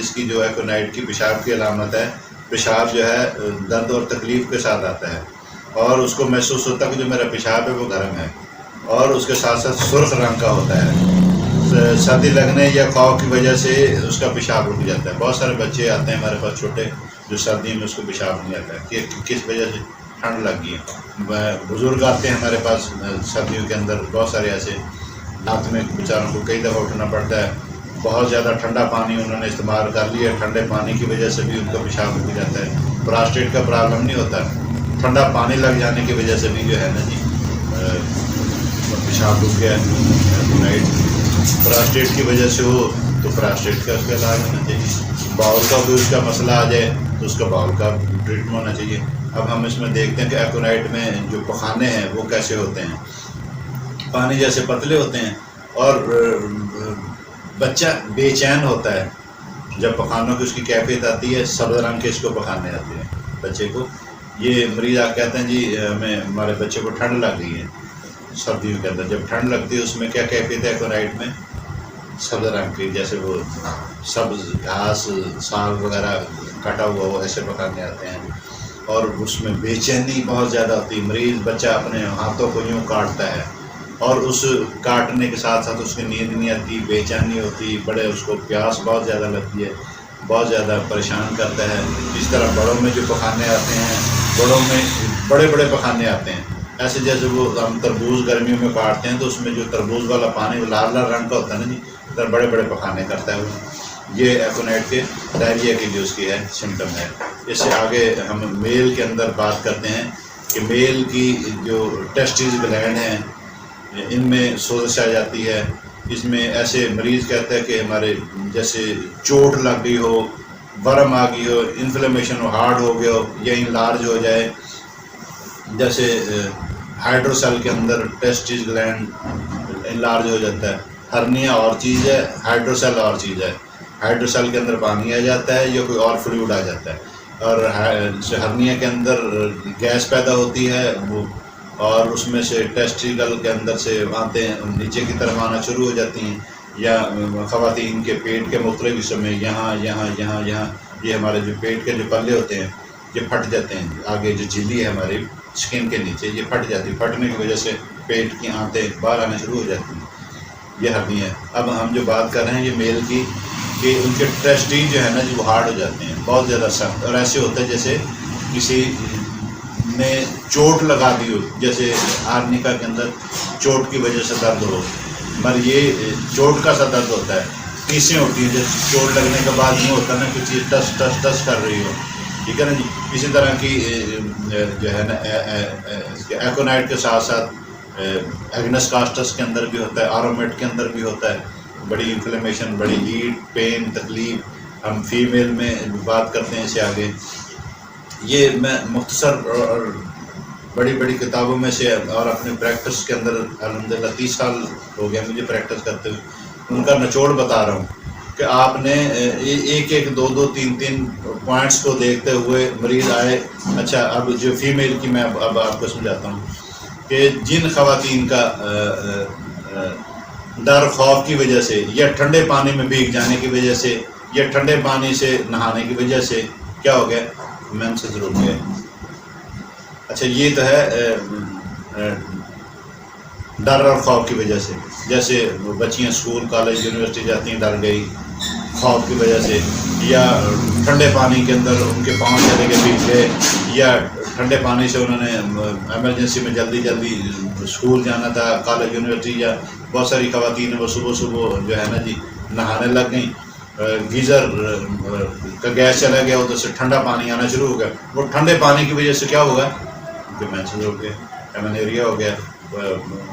اس کی جو ایکونائٹ کی پیشاب کی علامت ہے، پیشاب جو ہے درد اور تکلیف کے ساتھ آتا ہے، اور اس کو محسوس ہوتا ہے کہ جو میرا پیشاب ہے وہ گرم ہے، اور اس کے ساتھ ساتھ سرخ رنگ کا ہوتا ہے، سردی لگنے یا خوف کی وجہ سے اس کا پیشاب رک جاتا ہے۔ بہت سارے بچے آتے ہیں ہمارے پاس چھوٹے، جو سردی میں اس کو پیشاب نہیں آتا ہے کہ کس وجہ سے ٹھنڈ لگ گئی ہے۔ بزرگ آتے ہیں ہمارے پاس سردیوں کے اندر، بہت سارے ایسے، رات میں بیچاروں کو کئی دفعہ اٹھنا پڑتا ہے، بہت زیادہ ٹھنڈا پانی انہوں نے استعمال کر لیا، ٹھنڈے پانی کی وجہ سے بھی ان کا پیشاب رک جاتا ہے۔ پراسٹیٹ کا پرابلم نہیں ہوتا، ٹھنڈا پانی لگ جانے کی وجہ سے بھی جو ہے نا جی پیشاب رک گیا ہے۔ پراسٹیٹ کی وجہ سے ہو تو پراسٹیٹ کا اس کا علاج ہونا چاہیے۔ باؤل کا بھی اس کا مسئلہ آ جائے تو اس کا باؤل کا ٹریٹمنٹ ہونا چاہیے۔ اب ہم اس میں دیکھتے ہیں کہ ایکونائٹ میں جو پخانے ہیں وہ کیسے ہوتے ہیں، پانی جیسے پتلے ہوتے ہیں، اور بچہ بے چین ہوتا ہے جب پخانوں کی اس کی کیفیت آتی ہے، سبز رنگ کے اس کو پخانے آتے ہیں بچے کو۔ یہ مریض آپ کہتے ہیں جی ہمیں ہمارے بچے کو ٹھنڈ لگ گئی ہے سردیوں کے اندر، جب ٹھنڈ لگتی ہے اس میں کیا کیفیت ہے ایکونائٹ میں؟ سبز رنگ کی، جیسے وہ سبز گھاس ساگ وغیرہ کٹا ہوا وہ ایسے پکانے آتے ہیں، اور اس میں بے چینی بہت زیادہ ہوتی ہے، مریض بچہ اپنے ہاتھوں کو یوں کاٹتا ہے، اور اس کاٹنے کے ساتھ ساتھ اس کی نیند نہیں آتی، بے چینی ہوتی، بڑے اس کو پیاس بہت زیادہ لگتی ہے، بہت زیادہ پریشان کرتا ہے۔ اس طرح بڑوں میں جو پخانے آتے ہیں، بڑوں میں بڑے بڑے پخانے آتے ہیں، ایسے جیسے وہ ہم تربوز گرمیوں میں کاٹتے ہیں تو اس میں جو تربوز والا پانی وہ لال لال رنگ کا ہوتا ہے نا جی، اس طرح بڑے بڑے پخانے کرتا ہے وہ۔ یہ ایکونائٹ کے ڈائریا کی جو اس کی ہے سمٹم ہے۔ اس سے آگے ہم میل کے اندر بات کرتے ہیں کہ میل کی جو ٹیسٹیز گلینڈ ہیں ان میں سوزش آ جاتی ہے۔ اس میں ایسے مریض کہتا ہے کہ ہمارے جیسے چوٹ لگ گئی ہو، ورم آ گئی ہو، انفلیمیشن ہارڈ ہو گیا ہو یا انلارج ہو جائے، جیسے ہائیڈروسیل کے اندر ٹیسٹیز گلینڈ انلارج ہو جاتا ہے۔ ہرنیا اور چیز ہے، ہائیڈروسیل اور چیز ہے۔ ہائیڈروسیل کے اندر پانی آ جاتا ہے یا کوئی اور فلوئڈ آ جاتا ہے، اور ہرنیا کے اندر گیس پیدا ہوتی ہے وہ، اور اس میں سے ٹیسٹیکل کے اندر سے آتے ہیں نیچے کی طرف آنا شروع ہو جاتی ہیں، یا خواتین کے پیٹ کے مختلف حصوں میں یہاں یہاں یہاں یہاں، یہ ہمارے جو پیٹ کے جو پلے ہوتے ہیں یہ پھٹ جاتے ہیں، آگے جو جھلی ہے ہماری اسکن کے نیچے یہ پھٹ جاتی ہے، پھٹنے کی وجہ سے پیٹ کی آنتیں باہر آنے شروع ہو جاتی ہیں، یہ ہرنیا ہے۔ اب ہم جو بات کر رہے ہیں یہ میل کی، کہ ان کے ٹیسٹیز جو ہے نا جو ہارڈ ہو جاتے ہیں بہت زیادہ سخت، اور ایسے ہوتا ہے جیسے کسی نے چوٹ لگا دی ہو، جیسے آرنیکا کے اندر چوٹ کی وجہ سے درد ہو، مگر یہ چوٹ کا سا درد ہوتا ہے، ٹیسیں ہوتی ہیں جیسے چوٹ لگنے کے بعد یہ ہوتا ہے نا کہ چیز ٹس ٹس ٹس کر رہی ہو، ٹھیک ہے نا جی۔ اسی طرح کی جو ہے نا ایکونائٹ کے ساتھ ساتھ ایگنس کاسٹس کے اندر بھی ہوتا ہے، آرومیٹ کے اندر بھی ہوتا ہے، بڑی انفلیمیشن، بڑی ہیٹ، پین، تکلیف۔ ہم فیمیل میں بات کرتے ہیں اسے آگے۔ یہ میں مختصر اور بڑی بڑی کتابوں میں سے اور اپنے پریکٹس کے اندر الحمدللہ 30 سال ہو گیا مجھے پریکٹس کرتے ہوئے، ان کا نچوڑ بتا رہا ہوں کہ آپ نے ایک ایک دو دو تین تین پوائنٹس کو دیکھتے ہوئے مریض آئے۔ اچھا اب جو فیمیل کی میں اب آپ کو سمجھاتا ہوں کہ جن خواتین کا ڈر خوف کی وجہ سے یا ٹھنڈے پانی میں بھیگ جانے کی وجہ سے یا ٹھنڈے پانی سے نہانے کی وجہ سے کیا ہو گیا، مینسز رک گئے۔ اچھا یہ تو ہے ڈر اور خوف کی وجہ سے، جیسے بچیاں اسکول کالج یونیورسٹی جاتی ہیں ڈر گئی خوف کی وجہ سے، یا ٹھنڈے پانی کے اندر ان کے پاؤں چلے گئے بھیگ گئے، یا ٹھنڈے پانی سے انہوں نے ایمرجنسی میں جلدی جلدی اسکول جانا تھا کالج یونیورسٹی، یا بہت ساری خواتین وہ صبح صبح جو ہے نا جی نہانے لگ گئیں، گیزر کا گیس چلا گیا ادھر سے ٹھنڈا پانی آنا شروع ہو گیا، وہ ٹھنڈے پانی کی وجہ سے کیا ہوگا کہ مینسز ہو گئے، ایمنیریا ہو گیا،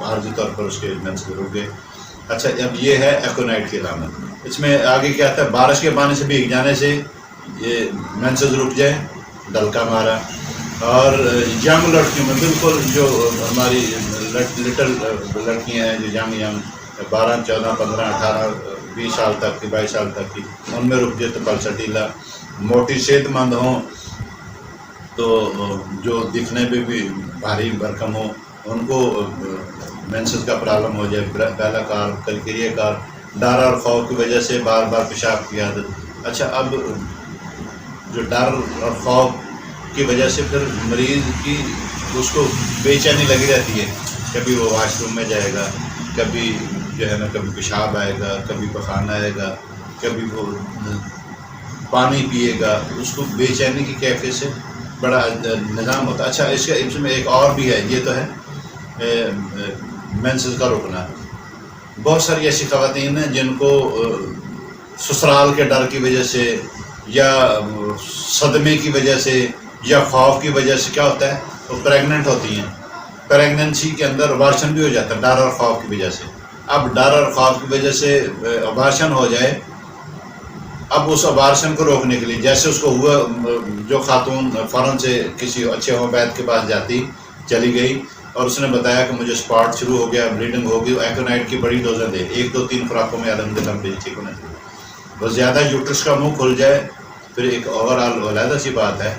عارضی طور پر اس کے مینسز ہو گئے۔ اچھا اب یہ ہے ایکونائٹ کی علامت۔ اس میں آگے کیا آتا ہے، بارش کے پانی سے بھیگ جانے سے یہ مینسز رک جائے، ڈلکا مارا، اور ینگ لڑکیوں میں بالکل جو ہماری لٹل لڑکیاں ہیں جو ینگ 12 14 15 18 20 سال تک کی 22 سال تک کی، ان میں رک جائے تو پلسٹیلا، موٹی صحت مند ہوں تو جو دکھنے میں بھی بھاری بھرکم ہو ان کو مینسز کا پرابلم ہو جائے، پہلا کار کلکیریا کار، ڈر اور خوف کی وجہ سے بار بار پیشاب کی عادت، اچھا اب جو ڈر اور خوف کی وجہ سے پھر مریض کی اس کو بے چینی لگی رہتی ہے، کبھی وہ واش روم میں جائے گا، کبھی جو ہے نا کبھی پیشاب آئے گا، کبھی پخانہ آئے گا، کبھی وہ پانی پیے گا، اس کو بے چینی کی کیفیت سے بڑا نظام ہوتا ہے۔ اچھا اس میں ایک اور بھی ہے، یہ تو ہے مینسز کا رکنا۔ بہت ساری ایسی خواتین ہیں جن کو سسرال کے ڈر کی وجہ سے یا صدمے کی وجہ سے یا خوف کی وجہ سے کیا ہوتا ہے، وہ پریگننٹ ہوتی ہیں، پریگننسی کے اندر ابارشن بھی ہو جاتا ہے ڈر اور خوف کی وجہ سے۔ اب ڈر اور خوف کی وجہ سے ابارشن ہو جائے، اب اس ابارشن کو روکنے کے لیے جیسے اس کو ہوا، جو خاتون فوراً سے کسی اچھے ہومیوپیتھ کے پاس چلی گئی اور اس نے بتایا کہ مجھے اسپاٹ شروع ہو گیا، بلیڈنگ ہو گئی، ایکونائٹ کی بڑی ڈوزیں دے، 1 2 3 خوراکوں میں الحمدللہ مریض ٹھیک ہونا چاہیے۔ بس زیادہ یوٹرس کا منہ کھل جائے پھر ایک اوور آل علیحدہ سی بات ہے،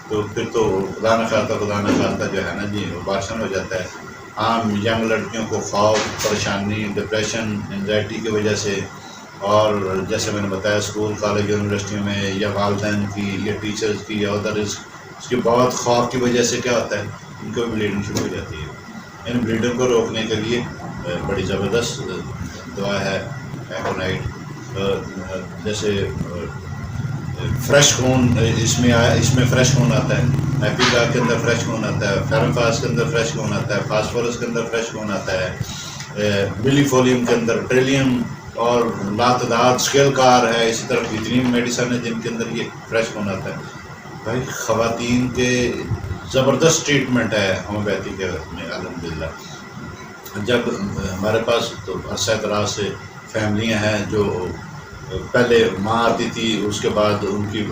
تو پھر تو خدا نہ خواستہ جو ہے نا جی ابارشن ہو جاتا ہے۔ عام ینگ لڑکیوں کو خوف، پریشانی، ڈپریشن، انزائٹی کی وجہ سے، اور جیسے میں نے بتایا اسکول کالج یونیورسٹیوں میں یا والدین کی یا ٹیچرز کی یا ادر اس کی بہت خوف کی وجہ سے کیا ہوتا ہے، ان کو بلیڈنگ شروع ہو جاتی ہے۔ ان بلیڈنگ کو روکنے کے لیے بڑی زبردست دوا ہے ایکونائٹ۔ جیسے فریش خون اس میں فریش خون آتا ہے، ایپیگا کے اندر فریش خون آتا ہے، فیرمفاس کے اندر فریش خون آتا ہے، فاسفورس کے اندر فریش خون آتا ہے، بلی فولیم کے اندر ٹریلیم اور لاتعداد اسکیل کار ہے، اسی طرح بہترین میڈیسن ہے جن کے اندر یہ فریش خون آتا ہے۔ بھائی خواتین کے زبردست ٹریٹمنٹ ہے ہومیوپیتھی کے میں الحمدللہ۔ جب ہمارے پاس تو عرصہ دراز سے فیملیاں ہیں جو پہلے ماں آتی تھی، اس کے بعد ان کی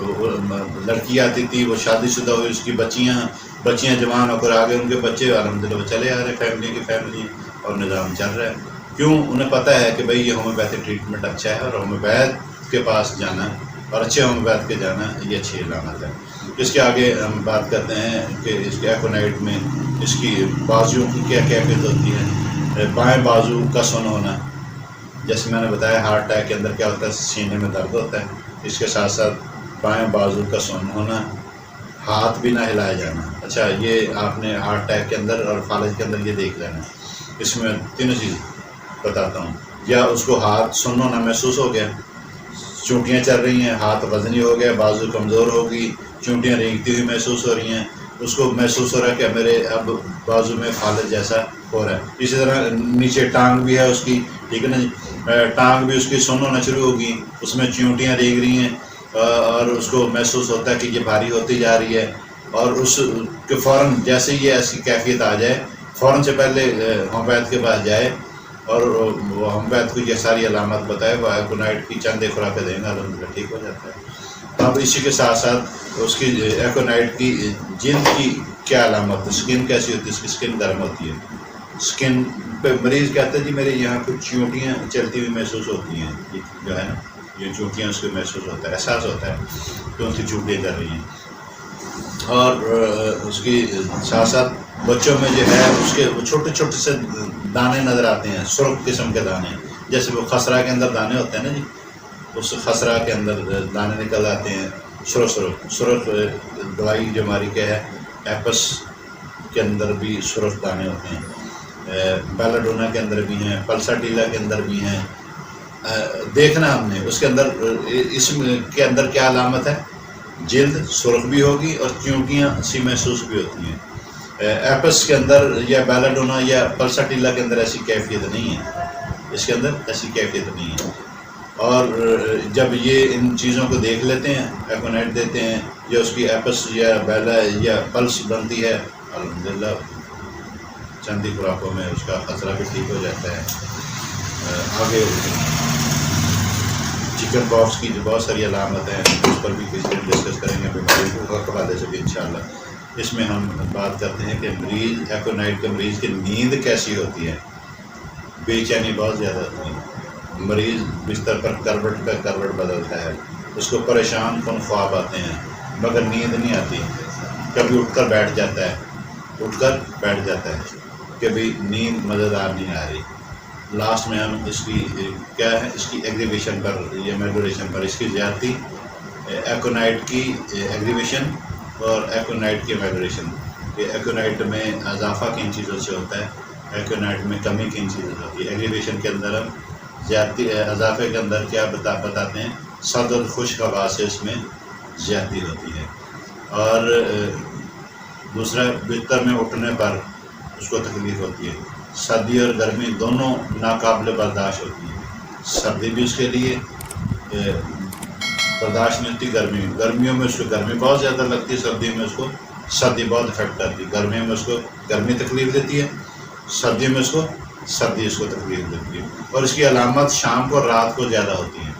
لڑکی آتی تھی، وہ شادی شدہ ہوئی، اس کی بچیاں جوان ہو کر آگے، ان کے بچے الحمدللہ وہ چلے آ رہے، فیملی اور نظام چل رہا ہے۔ کیوں؟ انہیں پتہ ہے کہ بھئی یہ ہومیوپیتھی ٹریٹمنٹ اچھا ہے، اور ہومیوپیتھ کے پاس جانا اور اچھے ہومیوپیتھ کے جانا یہ اچھی علامت ہے۔ اس کے آگے ہم بات کرتے ہیں کہ اس کے ایکونائٹ میں اس کی بازوؤں کی کیا کیفیت ہوتی ہے۔ بائیں بازو کا سن ہونا، جیسے میں نے بتایا ہارٹ اٹیک کے اندر کیا ہوتا ہے، سینے میں درد ہوتا ہے، اس کے ساتھ ساتھ بائیں بازو کا سن ہونا، ہاتھ بھی نہ ہلایا جانا۔ اچھا یہ آپ نے ہارٹ اٹیک کے اندر اور فالج کے اندر یہ دیکھ لینا، اس میں تینوں چیز بتاتا ہوں۔ یا اس کو ہاتھ سن ہونا محسوس ہو گیا، چونٹیاں چل رہی ہیں، ہاتھ وزنی ہو گیا، بازو کمزور ہوگی، چونٹیاں رینگتی ہوئی محسوس ہو رہی ہیں، اس کو محسوس ہو رہا ہے کہ میرے اب بازو میں فالج جیسا ہو رہا ہے۔ اسی طرح نیچے ٹانگ بھی ہے اس کی، ٹھیک ہے نا جی، ٹانگ بھی اس کی سن ہونا شروع ہوگی، اس میں چونٹیاں رینگ رہی ہیں، اور اس کو محسوس ہوتا ہے کہ یہ بھاری ہوتی جا رہی ہے، اور اس کے فوراً جیسے ہی ایسی کیفیت آ جائے فوراً سے پہلے ہومیوپیتھ کے پاس جائے، اور وہ ہومیوپیتھ کو یہ ساری علامات بتائے، وہ ایکونائٹ کی چند خوراکیں دیں گا، الحمدللہ ٹھیک ہو جاتا ہے۔ اب اسی کے ساتھ ساتھ اس کی ایکونائٹ کی جلد کی کیا علامت، اسکن کیسی ہوتی ہے، اس کی اسکن گرم ہوتی ہے، اسکن پہ مریض کہتا ہے جی میرے یہاں کچھ چونٹیاں چلتی ہوئی محسوس ہوتی ہیں، جو ہے نا یہ چونٹیاں اس کو محسوس ہوتا ہے، احساس ہوتا ہے کہ ان کی چونٹیاں کر رہی ہیں۔ اور اس کی ساتھ ساتھ بچوں میں جو ہے اس کے چھوٹے چھوٹے سے دانے نظر آتے ہیں، سرخ قسم کے دانے، جیسے وہ خسرہ کے اندر دانے ہوتے ہیں نا جی، اس خسرہ کے اندر دانے نکل آتے ہیں، سرخ دوائی جو ہماری کیا ہے ایپس کے اندر بھی سرخ دانے ہوتے ہیں، بیلاڈونا کے اندر بھی ہیں، پلساٹیلا کے اندر بھی ہیں۔ دیکھنا ہم نے اس کے اندر، اس کے اندر کیا علامت ہے، جلد سرخ بھی ہوگی اور چونٹیاں سی محسوس بھی ہوتی ہیں۔ ایپس کے اندر یا بیلاڈونا یا پلساٹیلا کے اندر ایسی کیفیت نہیں ہے، اس کے اندر ایسی کیفیت نہیں ہے۔ اور جب یہ ان چیزوں کو دیکھ لیتے ہیں، ایکونائٹ دیتے ہیں، یا اس کی ایپس یا بیلا یا پلس بنتی ہے، الحمدللہ چند ہی خوراکوں میں اس کا خطرہ بھی ٹھیک ہو جاتا ہے۔ آگے چکن باکس کی جو بہت ساری علامت ہیں اس پر بھی کسی دن ڈسکس کریں گے، بیماری کے حوالے سے بھی انشاءاللہ۔ اس میں ہم بات کرتے ہیں کہ مریض ایکونائٹ کے مریض کی نیند کیسی ہوتی ہے۔ بے چینی بہت زیادہ ہوتی ہے، مریض بستر پر کروٹ پہ کروٹ بدلتا ہے، اس کو پریشان کن خواب آتے ہیں مگر نیند نہیں آتی، کبھی اٹھ کر بیٹھ جاتا ہے، کبھی نیند مزیدار نہیں آ رہی۔ لاسٹ میں ہم اس کی کیا ہے، اس کی ایگزیبیشن پر یا میڈوریشن پر اس کی زیادتی ایکونائٹ کی ایگریویشن اور ایکونائٹ کی میگریشن. یہ ایکونائٹ میں اضافہ کن چیزوں سے ہوتا ہے, ایکونائٹ میں کمی کن چیزوں سے ہوتی ہے. ایگریویشن کے اندر ہم زیادتی, اضافے کے اندر کیا بتاتے ہیں, سرد اور خشک ہوا سے اس میں زیادتی ہوتی ہے. اور دوسرا, بستر میں اٹھنے پر اس کو تکلیف ہوتی ہے. سردی اور گرمی دونوں ناقابل برداشت ہوتی ہیں. سردی بھی اس کے لیے برداشت نہیں ہوتی, گرمیوں میں اس کو گرمی بہت زیادہ لگتی ہے, سردی میں اس کو سردی بہت افیکٹ کرتی ہے. گرمیوں میں اس کو گرمی تکلیف دیتی ہے, سردی میں اس کو سردی اس کو تکلیف دیتی ہے. اور اس کی علامت شام کو اور رات کو زیادہ ہوتی ہیں.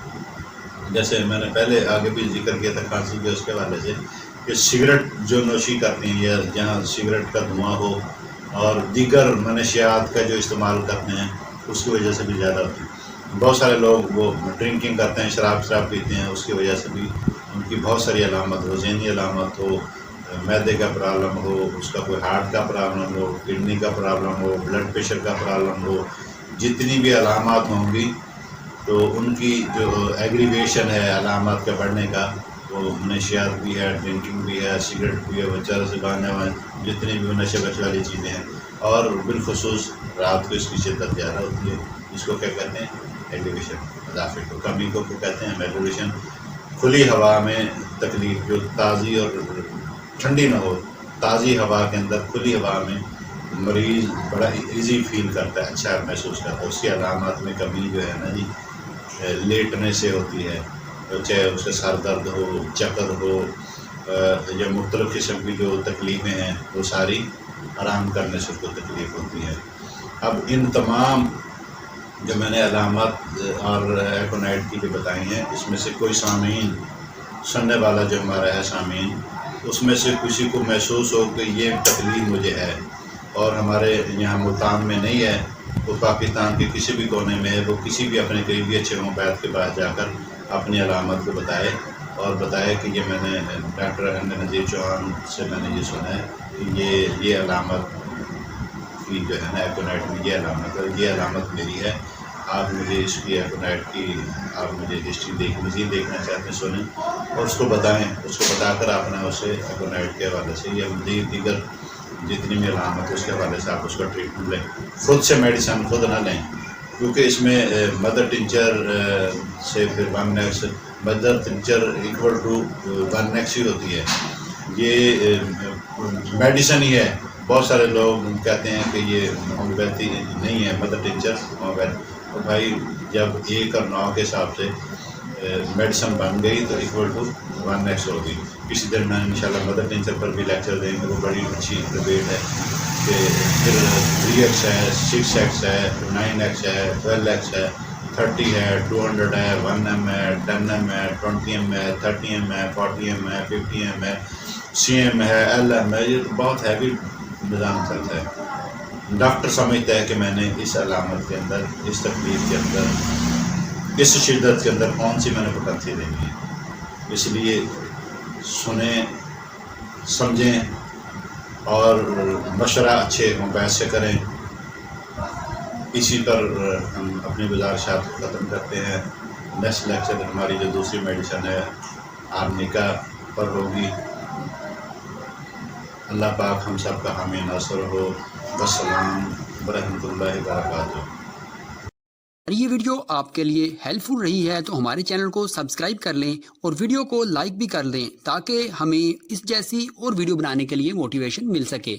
جیسے میں نے پہلے آگے بھی ذکر کیا تھا کھانسی کے اس کے حوالے سے, کہ سگریٹ جو نوشی کرتے ہیں یا جہاں سگریٹ کا دھواں ہو اور دیگر منشیات کا جو استعمال کرتے ہیں اس کی وجہ سے بھی زیادہ ہوتی ہے. بہت سارے لوگ وہ ڈرنکنگ کرتے ہیں, شراب پیتے ہیں, اس کی وجہ سے بھی ان کی بہت ساری علامت ہو, ذہنی علامت ہو, معدے کا پرابلم ہو, اس کا کوئی ہارٹ کا پرابلم ہو, کڈنی کا پرابلم ہو, بلڈ پریشر کا پرابلم ہو, جتنی بھی علامات ہوں گی تو ان کی جو ایگریویشن ہے علامات کے بڑھنے کا, وہ منشیات بھی ہے, ڈرنکنگ بھی ہے, سگریٹ بھی ہے, بچہ سے باندھنے والے جتنی بھی نشے بچے والی چیزیں ہیں, اور بالخصوص رات کو اس کی شدت زیادہ ہوتی ہے. اس کو کیا کہتے ہیں, ایگریویشن. اضافے کو, کمی کو کہتے ہیں میگریشن. کھلی ہوا میں تکلیف, جو تازی اور ٹھنڈی نہ ہو, تازی ہوا کے اندر کھلی ہوا میں مریض بڑا ایزی فیل کرتا ہے, اچھا محسوس کرتا ہے. اس کی علامات میں کمی جو ہے نا جی, لیٹنے سے ہوتی ہے, چاہے اس کا سر درد ہو, چکر ہو, یا مختلف قسم کی جو تکلیفیں ہیں وہ ساری آرام کرنے سے اس کو تکلیف ہوتی ہے. اب ان تمام جو میں نے علامات اور ایکونائٹ کی جو بتائی ہیں, اس میں سے کوئی سامعین سننے والا جو ہمارا ہے سامعین, اس میں سے کسی کو محسوس ہو کہ یہ تکلیف مجھے ہے اور ہمارے یہاں ملتان میں نہیں ہے, وہ پاکستان کے کسی بھی کونے میں ہے, وہ کسی بھی اپنے قریبی اچھے ہومیوپیتھ کے پاس جا کر اپنی علامت کو بتائے اور بتائے کہ یہ میں نے ڈاکٹر احمد نذیر چوہان سے میں نے یہ سنا ہے کہ یہ علامت کی جو ہے نا ایکونائٹ میں یہ علامت ہے, یہ علامت میری ہے. آپ مجھے اس کی ایکونائٹ کی آپ مجھے ہسٹری مزید دیکھنا چاہتے ہیں سنیں اور اس کو بتائیں. اس کو بتا کر آپ نے اسے ایکونائٹ کے حوالے سے یا مزید دیگر جتنی بھی علامت ہے اس کے حوالے سے آپ اس کا ٹریٹمنٹ لیں. خود سے میڈیسن خود نہ لیں, کیونکہ اس میں مدر ٹنچر سے پھر 1x, mother tincture equal to 1x ہی ہوتی ہے. یہ میڈیسن ہی ہے. بہت سارے لوگ کہتے ہیں کہ یہ ہومیوپیتھی نہیں ہے, مدر ٹنچر ہومیوپیتھی. تو بھائی جب 1 اور 9 کے حساب سے میڈیسن بن گئی تو ایکول ٹو 1x ہوگی. کسی دن میں انشاءاللہ مدر ٹنچر پر بھی لیکچر دیں گے, وہ بڑی اچھی ڈبیٹ ہے کہ پھر 3x ہے, 6x ہے, 9x ہے, 12x ہے, 30 ہے, 200 ہے, 1m ہے, 10m ہے, 20m ہے, 30m ہے, 40m ہے, 50m ہے, cm ہے, lm ہے. یہ تو بہت ہیوی نظام چلتا ہے. ڈاکٹر سمجھتا ہے کہ میں نے اس علامت کے اندر, اس تکلیف کے اندر, اس شدت کے اندر کون سی میں نے پٹنسی دینی ہے. اس لیے سنیں, سمجھیں اور مشورہ اچھے ہومیوپیتھ سے کریں. اسی پر ہم اپنی گزارشات کو ختم کرتے ہیں. نیکسٹ لیکچر ہماری جو دوسری میڈیسن ہے آرنیکا پر ہوگی. اللہ پاک ہم سب کا حامی ناصر ہو. السلام ورحمۃ اللہ وبرکاتہ. یہ ویڈیو آپ کے لیے ہیلپ فل رہی ہے تو ہمارے چینل کو سبسکرائب کر لیں اور ویڈیو کو لائک بھی کر دیں تاکہ ہمیں اس جیسی اور ویڈیو بنانے کے لیے موٹیویشن مل سکے.